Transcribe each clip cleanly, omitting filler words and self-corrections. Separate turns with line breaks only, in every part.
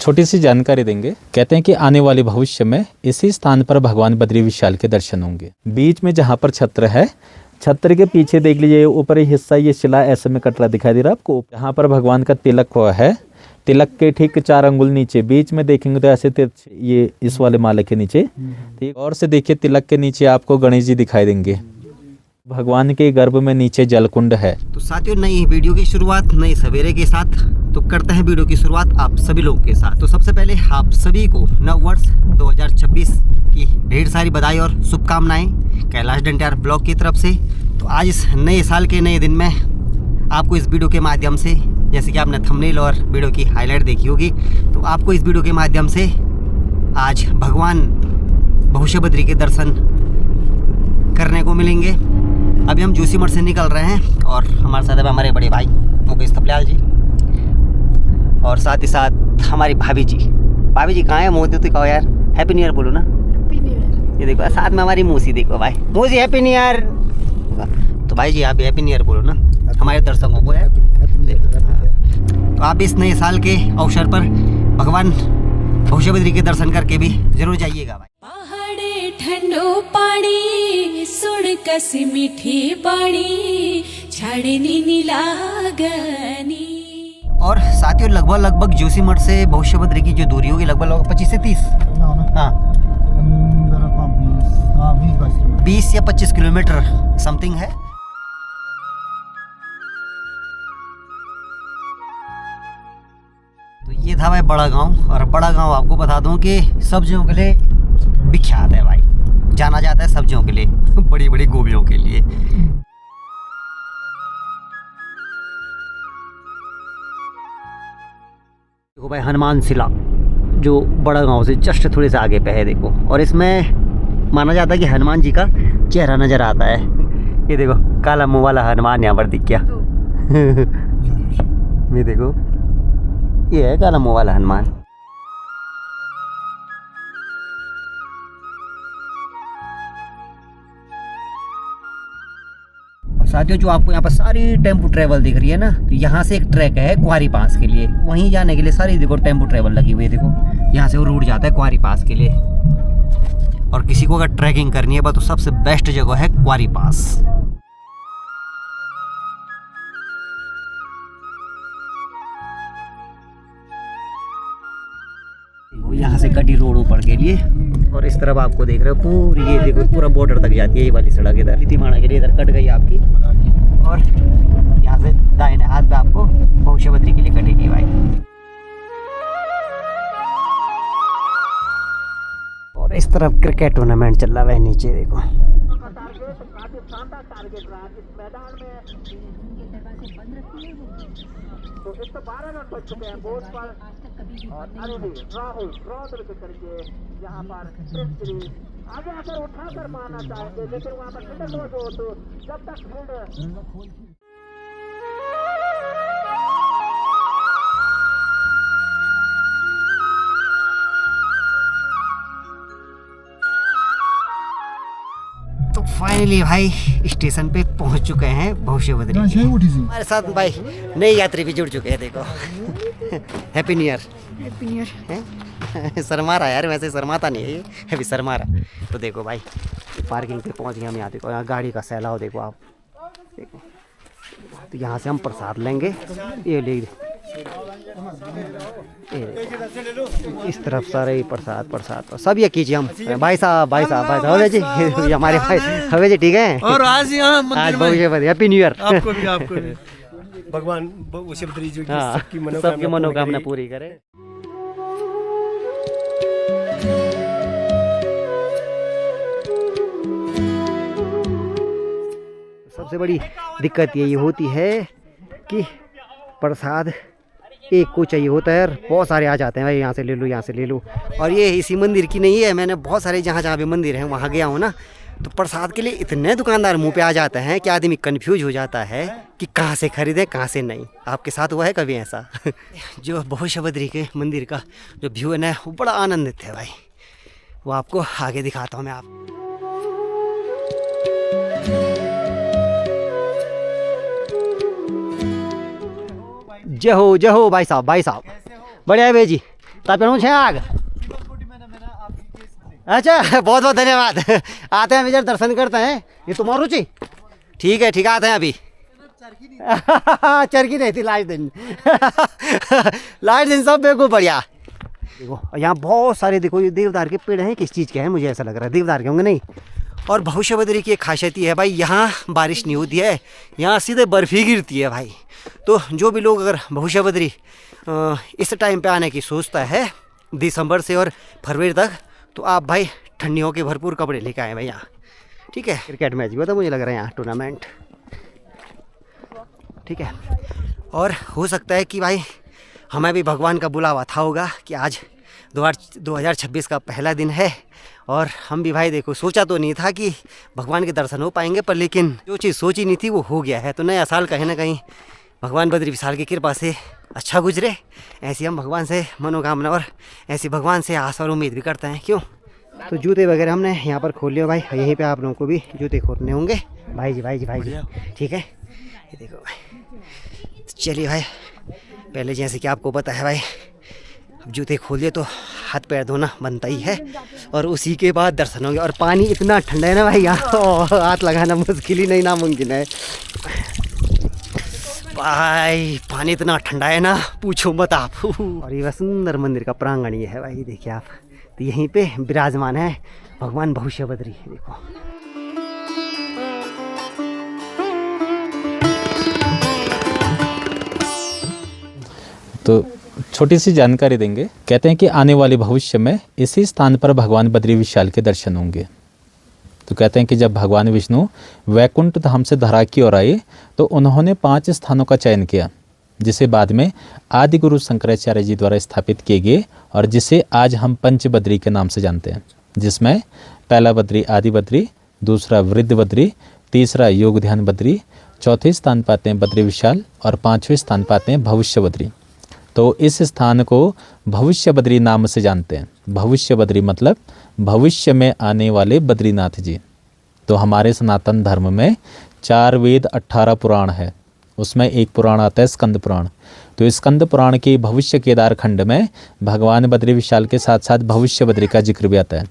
छोटी सी जानकारी देंगे। कहते हैं कि आने वाले भविष्य में इसी स्थान पर भगवान बद्री विशाल के दर्शन होंगे। बीच में जहाँ पर छत्र है, छत्र के पीछे देख लीजिए ऊपर हिस्सा, ये शिला ऐसे में कटरा दिखाई दे रहा है आपको। यहाँ पर भगवान का तिलक हुआ है, तिलक के ठीक 4 अंगुल नीचे बीच में देखेंगे तो ऐसे ये इस वाले माले के नीचे, ठीक और से देखिए तिलक के नीचे आपको गणेश जी दिखाई देंगे। भगवान के गर्भ में नीचे जलकुंड है।
तो साथियों, नई वीडियो की शुरुआत नए सवेरे के साथ तो करते हैं वीडियो की शुरुआत आप सभी लोगों के साथ। तो सबसे पहले आप सभी को नव वर्ष 2026 की ढेर सारी बधाई और शुभकामनाएं कैलाश डंटियार ब्लॉग की तरफ से। तो आज इस नए साल के नए दिन में आपको इस वीडियो के माध्यम से, जैसे कि आपने थंबनेल और वीडियो की हाईलाइट देखी होगी, तो आपको इस वीडियो के माध्यम से आज भगवान भविष्य बद्री के दर्शन करने को मिलेंगे। अभी हम जोशीमठ से निकल रहे हैं और हमारे साथ हमारे बड़े भाई मुकेश थपलियाल जी और साथ ही साथ हमारी भाभी जी। भाभी जी कहाँ है? मोदी तो कहो यार, हैप्पी न्यू ईयर बोलो ना।
Happy new year.
ये देखो साथ में हमारी मौसी, देखो भाई मौसी हैप्पी न्यू ईयर। तो भाई जी आप भी हैप्पी न्यू ईयर बोलो ना हमारे दर्शकों को यार। तो आप इस नए साल के अवसर पर भगवान भविष्य बद्री के दर्शन करके भी जरूर जाइएगा भाई।
पहाड़े ठंडो पानी सुन कसी मीठी पानी छाड़नी नीलागनी।
और साथियों, लगभग जोशीमठ से भविष्य बद्री की जो दूरी होगी लगभग 25 से 30, हाँ 20 या 25 किलोमीटर समथिंग है। तो ये था भाई बड़ा गांव। और बड़ा गांव आपको बता दूं कि सब्जियों के लिए विख्यात है भाई, जाना जाता है सब्जियों के लिए, बड़ी बड़ी गोभियों के लिए। देखो भाई हनुमान शिला जो बड़ा गांव से जस्ट थोड़े से आगे पे है, देखो। और इसमें माना जाता है कि हनुमान जी का चेहरा नजर आता है। ये देखो काला मुंह वाला हनुमान यहाँ पर दिख गया। ये देखो ये है काला मुंह वाला हनुमान। साथियों, जो आपको यहाँ पर सारी टेम्पो ट्रेवल दिख रही है ना, तो यहाँ से एक ट्रैक है क्वारी पास के लिए, वहीं जाने के लिए सारी देखो टेम्पो ट्रेवल लगी हुई है। देखो यहाँ से वो रूट जाता है क्वारी पास के लिए। और किसी को अगर ट्रैकिंग करनी है तो सबसे बेस्ट जगह है क्वारी पास। यहाँ से गड्डी रोड ऊपर के लिए, और इस तरफ आपको देख रहे हो पूरी, ये देखो पूरा बॉर्डर तक जाती है ये वाली सड़क। इधर रीतिमाणा के लिए इधर कट गई आपकी, और यहाँ से दाहिने हाथ पे आपको भविष्य बद्री के लिए कटेगी भाई। और इस तरफ क्रिकेट टूर्नामेंट चल रहा है नीचे देखो। तो 112 रन बच चुके हैं बोर्ड पर, और राहुल करके यहाँ पर आगे आकर उठाकर मारना चाहेंगे, लेकिन वहाँ पर फील्डर तो जब तक फील्ड तो फाइनली भाई स्टेशन पे पहुंच चुके हैं भविष्य बद्री। हमारे साथ भाई नए यात्री भी जुड़ चुके हैं, देखो। Happy new year.
Happy new year.
Sharma रहा यार, वैसे शर्माता नहीं है ये, अभी शर्मा रहा। तो देखो भाई पार्किंग पे पहुंच गए हम। यहाँ देखो, यहाँ गाड़ी का सैलाव देखो आप, देखो। तो यहाँ से हम प्रसाद लेंगे, ये ले इस तरफ सारे ही प्रसाद सब ये कीजिए हम। भाई साहब हवे जी हमारे भाई हवे जी, ठीक है।
और आज यहाँ मंदिर में
हैप्पी न्यू ईयर
आपको भी भगवान भविष्य बद्री जी की
सबकी मनोकामना पूरी करे। सबसे बड़ी दिक्कत यही होती है कि प्रसाद एक को चाहिए होता है, बहुत सारे आ जाते हैं भाई, यहाँ से ले लो यहाँ से ले लो। और ये इसी मंदिर की नहीं है, मैंने बहुत सारे जहाँ भी मंदिर हैं वहाँ गया हूँ ना, तो प्रसाद के लिए इतने दुकानदार मुंह पे आ जाते हैं कि आदमी कंफ्यूज हो जाता है कि कहाँ से खरीदें कहाँ से नहीं। आपके साथ हुआ है कभी ऐसा? जो भविष्य बद्री के मंदिर का जो व्यू है ना, वो बड़ा आनंदित है भाई, वो आपको आगे दिखाता हूँ मैं। आप जय हो भाई साहब, बढ़िया है भाई जी। तापेणू छे आग। अच्छा बहुत बहुत धन्यवाद। आते हैं इधर दर्शन करते हैं। ये तुम्हारी रुचि ठीक है, ठीक है, आते हैं अभी। चरखी नहीं थी लास्ट दिन। लास्ट दिन सब बेवकूफ बढ़िया। देखो यहाँ बहुत सारे, देखो ये देवदार के पेड़ हैं, किस चीज़ के हैं मुझे ऐसा लग रहा है, देवदार के होंगे नहीं। और भविष्य बद्री की एक खासियत ये है भाई, यहाँ बारिश नहीं होती है, यहाँ सीधे बर्फ़ ही गिरती है भाई। तो जो भी लोग अगर भविष्य बद्री इस टाइम पे आने की सोचता है दिसंबर से और फरवरी तक, तो आप भाई ठंडियों के भरपूर कपड़े लेके आए भाई यहाँ। ठीक है, क्रिकेट मैच भी होता मुझे लग रहा है यहाँ, टूर्नामेंट। ठीक है, और हो सकता है कि भाई हमें भी भगवान का बुलावा था होगा कि आज 2026 का पहला दिन है, और हम भी भाई देखो सोचा तो नहीं था कि भगवान के दर्शन हो पाएंगे, पर लेकिन जो चीज़ सोची नहीं थी वो हो गया है। तो नया साल कहीं ना कहीं भगवान बद्री विशाल की कृपा से अच्छा गुजरे, ऐसी हम भगवान से मनोकामना और ऐसी भगवान से आशा और उम्मीद भी करते हैं। क्यों? तो जूते वगैरह हमने यहाँ पर खोल लिया भाई, यहीं पे आप लोगों को भी जूते खोलने होंगे भाई जी। ठीक है, ये देखो भाई। चलिए भाई, पहले जैसे कि आपको पता है भाई, अब जूते खोल दिए तो हाथ पैर धोना बनता ही है, और उसी के बाद दर्शन होंगे। और पानी इतना ठंडा है ना भाई यहाँ, हाथ लगाना मुश्किल ही नहीं, नामुमकिन है भाई। पानी इतना ठंडा है ना, पूछो मत आप। और ये सुंदर मंदिर का प्रांगण ये है भाई, देखिए आप। तो यहीं पे विराजमान है भगवान भविष्य बद्री। देखो
तो छोटी सी जानकारी देंगे। कहते हैं कि आने वाले भविष्य में इसी स्थान पर भगवान बद्री विशाल के दर्शन होंगे। तो कहते हैं कि जब भगवान विष्णु वैकुंठ धाम से धरा की ओर आए तो उन्होंने 5 स्थानों का चयन किया, जिसे बाद में आदि गुरु शंकराचार्य जी द्वारा स्थापित किए गए, और जिसे आज हम पंच बद्री के नाम से जानते हैं। जिसमें पहला बद्री आदि बद्री, दूसरा वृद्ध बद्री, तीसरा योग ध्यान बद्री, चौथे स्थान पाते हैं बद्री विशाल, और 5वें स्थान पाते हैं भविष्य बद्री। तो इस स्थान को भविष्य बद्री नाम से जानते हैं। भविष्य बद्री मतलब भविष्य में आने वाले बद्रीनाथ जी। तो हमारे सनातन धर्म में 4 वेद 18 पुराण है, उसमें एक पुराण आता है स्कंद पुराण। तो स्कंद पुराण के भविष्य केदार खंड में भगवान बद्री विशाल के साथ साथ भविष्य बद्री का जिक्र भी आता है।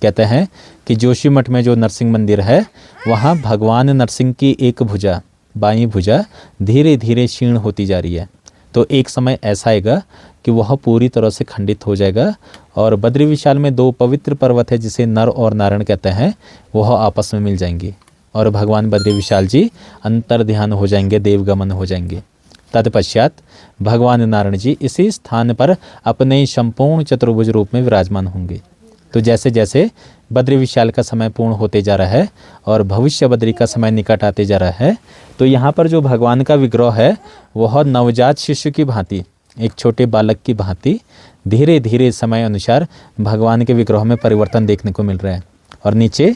कहते हैं कि जोशीमठ में जो नरसिंह मंदिर है, वहाँ भगवान नरसिंह की एक भुजा, बाईं भुजा धीरे धीरे क्षीण होती जा रही है। तो एक समय ऐसा आएगा कि वह पूरी तरह से खंडित हो जाएगा, और बद्री विशाल में 2 पवित्र पर्वत है जिसे नर और नारायण कहते हैं, वह आपस में मिल जाएंगे, और भगवान बद्री विशाल जी अंतर ध्यान हो जाएंगे, देवगमन हो जाएंगे। तत्पश्चात भगवान नारायण जी इसी स्थान पर अपने संपूर्ण चतुर्भुज रूप में विराजमान होंगे। तो जैसे जैसे बद्री विशाल का समय पूर्ण होते जा रहा है और भविष्य बद्री का समय निकट आते जा रहा है, तो यहाँ पर जो भगवान का विग्रह है वह नवजात शिशु की भांति, एक छोटे बालक की भांति धीरे धीरे समय अनुसार भगवान के विग्रह में परिवर्तन देखने को मिल रहा है, और नीचे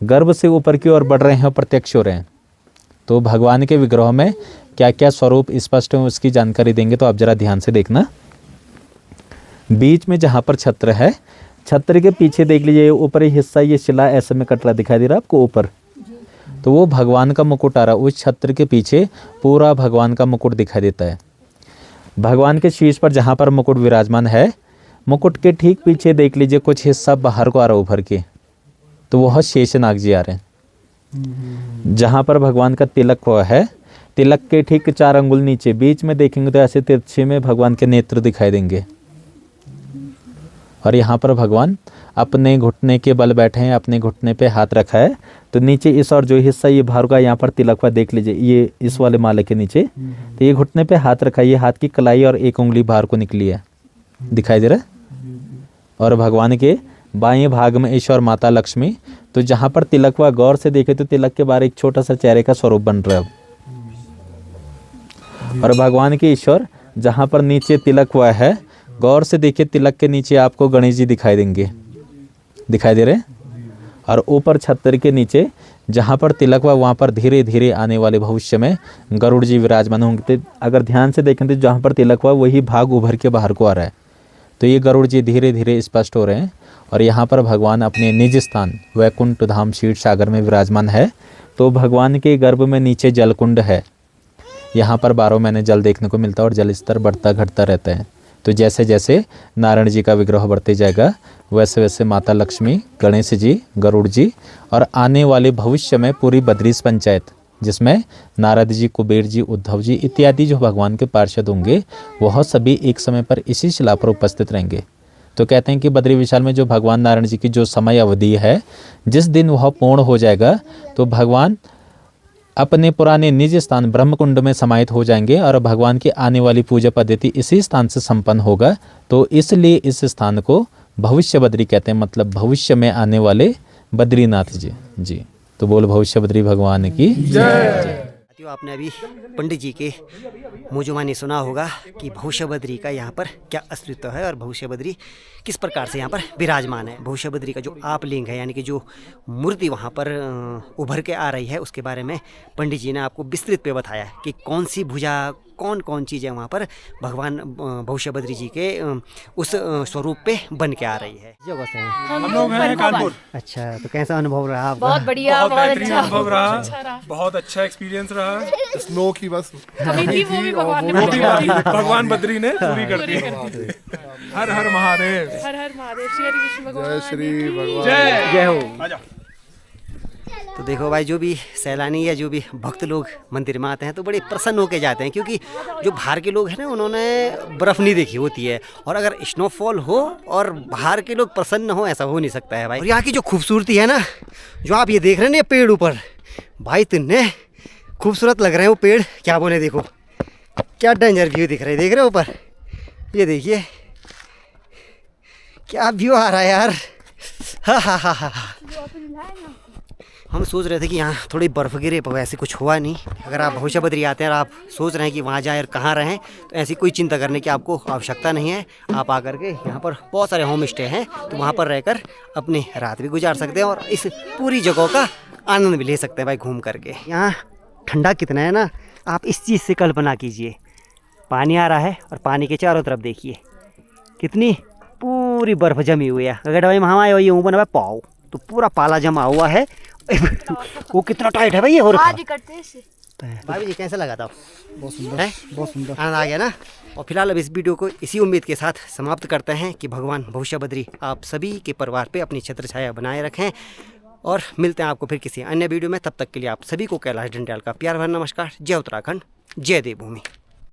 गर्भ से ऊपर की ओर बढ़ रहे हैं, प्रत्यक्ष हो रहे हैं। तो भगवान के विग्रह में क्या क्या स्वरूप स्पष्ट है उसकी जानकारी देंगे, तो आप जरा ध्यान से देखना। बीच में जहाँ पर छत्र है, छत्र के पीछे देख लीजिए ऊपरी हिस्सा, ये शिला ऐसे में कट रहा दिखाई दे रहा है आपको ऊपर, तो वो भगवान का मुकुट आ रहा है। उस छत्र के पीछे पूरा भगवान का मुकुट दिखाई देता है। भगवान के शीर्ष पर जहाँ पर मुकुट विराजमान है, मुकुट के ठीक पीछे देख लीजिए कुछ हिस्सा बाहर को आ रहा है उभर के, तो वह शेषनाग जी आ रहे हैं। जहाँ पर भगवान का तिलक हुआ है, तिलक के ठीक 4 अंगुल नीचे बीच में देखेंगे तो ऐसे तिरछे में भगवान के नेत्र दिखाई देंगे, और यहाँ पर भगवान अपने घुटने के बल बैठे हैं, अपने घुटने पे हाथ रखा है। तो नीचे इस और जो हिस्सा ये बाहर का यहाँ पर तिलक हुआ देख लीजिए, ये इस वाले माले के नीचे, तो ये घुटने पे हाथ रखा है, ये हाथ की कलाई और एक उंगली बाहर को निकली है, दिखाई दे रहा है। और भगवान के बाएं भाग में ईश्वर माता लक्ष्मी, तो जहाँ पर तिलक हुआ गौर से देखे तो तिलक के बाहर एक छोटा सा चेहरे का स्वरूप बन रहा है। और भगवान के ईश्वर जहाँ पर नीचे तिलक हुआ है, गौर से देखिए तिलक के नीचे आपको गणेश जी दिखाई देंगे, दिखाई दे रहे हैं। और ऊपर छत्र के नीचे जहाँ पर तिलक हुआ वहाँ पर धीरे धीरे आने वाले भविष्य में गरुड़ जी विराजमान होंगे। तो अगर ध्यान से देखें तो जहाँ पर तिलक हुआ वही भाग उभर के बाहर को आ रहा है, तो ये गरुड़ जी धीरे धीरे स्पष्ट हो रहे हैं। और यहाँ पर भगवान अपने निज स्थान वैकुंठ धाम क्षीर सागर में विराजमान है। तो भगवान के गर्भ में नीचे जलकुंड है, यहाँ पर 12 महीने जल देखने को मिलता है और जल स्तर बढ़ता घटता रहता है। तो जैसे जैसे नारायण जी का विग्रह बढ़ते जाएगा वैसे वैसे माता लक्ष्मी, गणेश जी, गरुड़ जी और आने वाले भविष्य में पूरी बद्रीश पंचायत जिसमें नारद जी, कुबेर जी, उद्धव जी इत्यादि जो भगवान के पार्षद होंगे वह सभी एक समय पर इसी शिला पर उपस्थित रहेंगे। तो कहते हैं कि बद्री विशाल में जो भगवान नारायण जी की जो समय अवधि है जिस दिन वह पूर्ण हो जाएगा तो भगवान अपने पुराने निज स्थान ब्रह्मकुंड में समाहित हो जाएंगे और भगवान की आने वाली पूजा पद्धति इसी स्थान से संपन्न होगा। तो इसलिए इस स्थान को भविष्य बद्री कहते हैं, मतलब भविष्य में आने वाले बद्रीनाथ जी। तो बोल भविष्य बद्री भगवान की जय।
आपने अभी पंडित जी के मुँह सुना होगा कि भविष्य बद्री का यहाँ पर क्या अस्तित्व है और भविष्य बद्री किस प्रकार से यहाँ पर विराजमान है। भविष्य बद्री का जो आप लिंग है यानी कि जो मूर्ति वहाँ पर उभर के आ रही है उसके बारे में पंडित जी ने आपको विस्तृत पे बताया कि कौन सी भुजा, कौन कौन चीज़ें वहाँ पर भगवान भविष्य बद्री जी के उस स्वरूप पे बन के आ रही है। जगह से
हम लोग हैं कानपुर।
अच्छा, तो कैसा अनुभव रहा आपका?
बहुत बढ़िया,
बहुत
बहुत
बेहतरीन
अच्छा
अनुभव रहा, बहुत अच्छा एक्सपीरियंस रहा।
स्नो की बस
कमी थी वो भी भगवान ने
वो भी
पूरी कर दी।
भगवान बद्री ने पूरी कर दी। हर हर महादेव,
हर हर महादेव, श्री हरि विष्णु भगवान
जय श्री
की।
भगवान।
जय हो।
आजा।
तो देखो भाई, जो भी सैलानी या जो भी भक्त लोग मंदिर में आते हैं तो बड़े प्रसन्न होके जाते हैं, क्योंकि जो बाहर के लोग हैं ना उन्होंने बर्फ़ नहीं देखी होती है, और अगर स्नोफॉल हो और बाहर के लोग प्रसन्न हो ऐसा हो नहीं सकता है भाई। और यहाँ की जो खूबसूरती है ना, जो आप ये देख रहे हैं ना पेड़ ऊपर, भाई इतने खूबसूरत लग रहे हैं वो पेड़, क्या बोले। देखो क्या डेंजर व्यू दिख रहे हैं, देख रहे हो ऊपर, ये देखिए क्या व्यू आ रहा है यार। हा। हम सोच रहे थे कि यहाँ थोड़ी बर्फ़ गिरे पर वैसे कुछ हुआ नहीं। अगर आप भविष्य बद्री आते हैं और आप सोच रहे हैं कि वहाँ जाए और कहाँ रहें, तो ऐसी कोई चिंता करने की आपको आवश्यकता नहीं है। आप आकर के यहाँ पर बहुत सारे होम स्टे हैं, तो वहाँ पर रहकर अपनी रात भी गुजार सकते हैं और इस पूरी जगह का आनंद भी ले सकते हैं भाई घूम करके। यहाँ ठंडा कितना है ना, आप इस चीज़ से कल्पना कीजिए, पानी आ रहा है और पानी के चारों तरफ देखिए कितनी पूरी बर्फ़ जमी हुई है। अगर भाई हम आए ये बना पाओ तो पूरा पाला जमा हुआ है। वो कितना टाइट है भाई ये। और भाई जी कैसा लगा था?
बहुत सुंदर है, बहुत सुंदर,
आनंद आ गया ना। और फिलहाल अब इस वीडियो को इसी उम्मीद के साथ समाप्त करते हैं कि भगवान भविष्य बद्री आप सभी के परिवार पे अपनी छत्र छाया बनाए रखें, और मिलते हैं आपको फिर किसी अन्य वीडियो में। तब तक के लिए आप सभी को कैलाश डंडियाल का प्यार भरा नमस्कार। जय उत्तराखंड, जय देवभूमि।